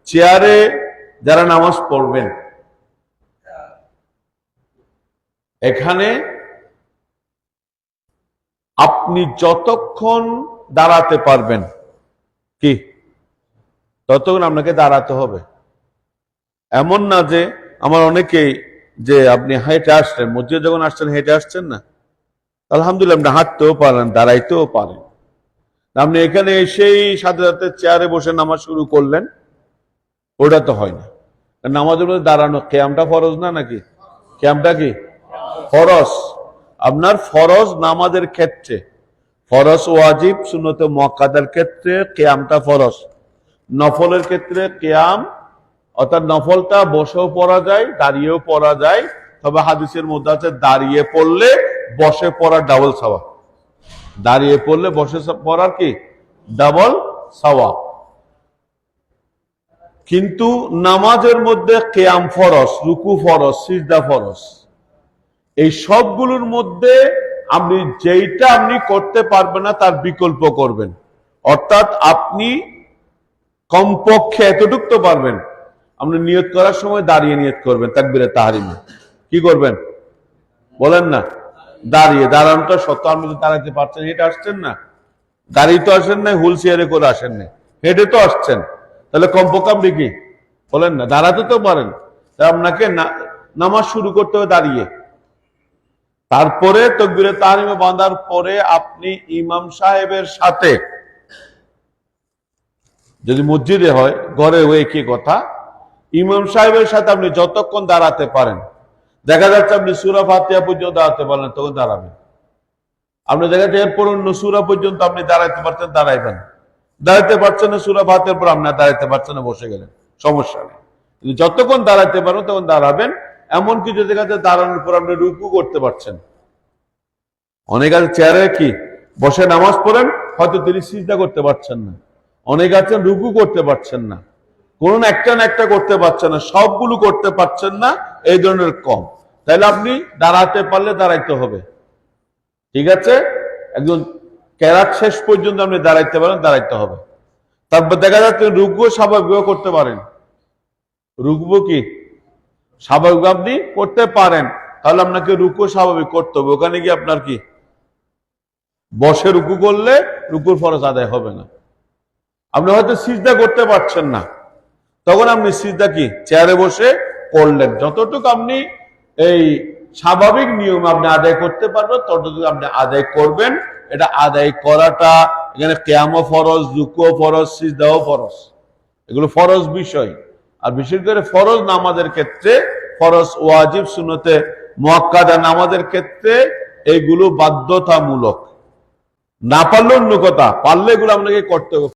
চেয়ারে যারা নামাজ পড়বেন, এখানে আপনি যতক্ষণ দাঁড়াতে পারবেন কি ততক্ষণ আপনাকে দাঁড়াতে হবে। এমন না যে আমার অনেকেই যে আপনি হেঁটে আসছেন, মসজিদে যখন আসছেন হেঁটে আসছেন না, আলহামদুলিল্লাহ আপনি হাঁটতেও পারেন, দাঁড়াইতেও পারেন। আপনি এখানে এসেই সাথে সাথে চেয়ারে বসে নামাজ শুরু করলেন, ওটা তো হয় না। নামাজের মধ্যে দাঁড়ানো, কিয়ামটা ফরজ না নাকি? কিয়ামটা কি ফরজ? আপনার ফরজ নামাজের ক্ষেত্রে ফরজ ওয়াজিব, সুন্নতে মুআক্কাদার ক্ষেত্রে কিয়ামটা ফরজ। নফলের ক্ষেত্রে কিয়াম অর্থাৎ নফলটা বসেও পড়া যায়, দাঁড়িয়েও পড়া যায়। তবে হাদিসের মধ্যে আছে দাঁড়িয়ে পড়লে বসে পড়ার ডাবল সওয়াব, দাঁড়িয়ে পড়লে বসে পড়ার কি ডাবল সওয়াব। কিন্তু নামাজের মধ্যে কিয়াম ফরজ, রুকু ফরজ, সিজদা ফরজ। এই সবগুলোর মধ্যে আপনি যেইটা আপনি করতে পারবেন না তার বিকল্প করবেন। অর্থাৎ আপনি কমপক্ষে এতটুকু তো পারবেন, আপনি নিয়ত করার সময় দাঁড়িয়ে নিয়ত করবেন, তাকবীরে তাহরিমে কি করবেন বলেন না? দাঁড়িয়ে। দাঁড়ানোটা সত্য, আপনি তো দাঁড়াতে পারছেন, হেঁটে আসছেন না, গাড়ি তো আসেন না, হুইল চেয়ারে করে আসেন না, হেঁটে তো আসছেন, তাহলে কমপক্ষে আপনি কি বলেন না দাঁড়াতে তো পারেন। আপনাকে নামাজ শুরু করতে হবে দাঁড়িয়ে। তারপরে তাকবীরে তাহরিমে বাঁধার পরে আপনি ইমাম সাহেবের সাথে, যদি মসজিদে হয়, ঘরে হয়ে কি কথা, ইমাম সাহেবের সাথে আপনি যতক্ষণ দাঁড়াতে পারেন, দেখা যাচ্ছে আপনি সূরা ফাতিহা পর্যন্ত দাঁড়াতে পারলেন, তখন দাঁড়াবেন। আপনি দেখা যাচ্ছে এরপর অন্য সূরা পর্যন্ত আপনি দাঁড়াইতে পারছেন, দাঁড়াইবেন। দাঁড়াইতে পারছেন না, সূরা ফাতিহার পর আপনি দাঁড়াইতে পারছেন না, বসে গেলেন, সমস্যা নেই। কিন্তু যতক্ষণ দাঁড়াইতে পারেন তখন দাঁড়াবেন। এমনকি যদি দেখা যাচ্ছে দাঁড়ানোর পর আপনি রুকু করতে পারছেন, অনেক আছে চেয়ারে কি বসে নামাজ পড়েন, হয়তো তিনি সিজদা করতে পারছেন না, অনেক আছেন রুকু করতে পারছেন না, কোন একটা না একটা করতে পারছেন না, সবগুলো করতে পারছেন না, এই ধরনের কম। তাহলে আপনি দাঁড়াতে পারলে দাঁড়াইতে হবে, ঠিক আছে? একজন কেরাত শেষ পর্যন্ত আপনি দাঁড়াইতে পারেন, দাঁড়াইতে হবে। তারপর দেখা যাচ্ছে রুকু স্বাভাবিকভাবে করতে পারেন, রুকু কি স্বাভাবিক আপনি করতে পারেন, তাহলে আপনাকে রুকু স্বাভাবিক করতে হবে। ওখানে গিয়ে আপনার কি বসে রুকু করলে রুকুর ফরজ আদায় হবে না। আপনি হয়তো সিজদা করতে পারছেন না, তখন আপনি সিজদা কি চেয়ারে বসে করলেন। যতটুকু আপনি এই স্বাভাবিক নিয়ম আপনি আদায় করতে পারবেন ততটুকু আপনি আদায় করবেন। এটা আদায় করাটা এখানে কিয়ামও ফরজ, রুকুও ফরজ, সিজদাও ফরজ, এগুলো ফরজ বিষয়। আর বিশেষ করে ফরজ নামাজের ক্ষেত্রে, ফরজ ওয়াজিব সুন্নতে মুআক্কাদা নামাজের ক্ষেত্রে এগুলো বাধ্যতামূলক। না পারলে অন্য কথা, পারলে এগুলো আপনাকে করতে হবে।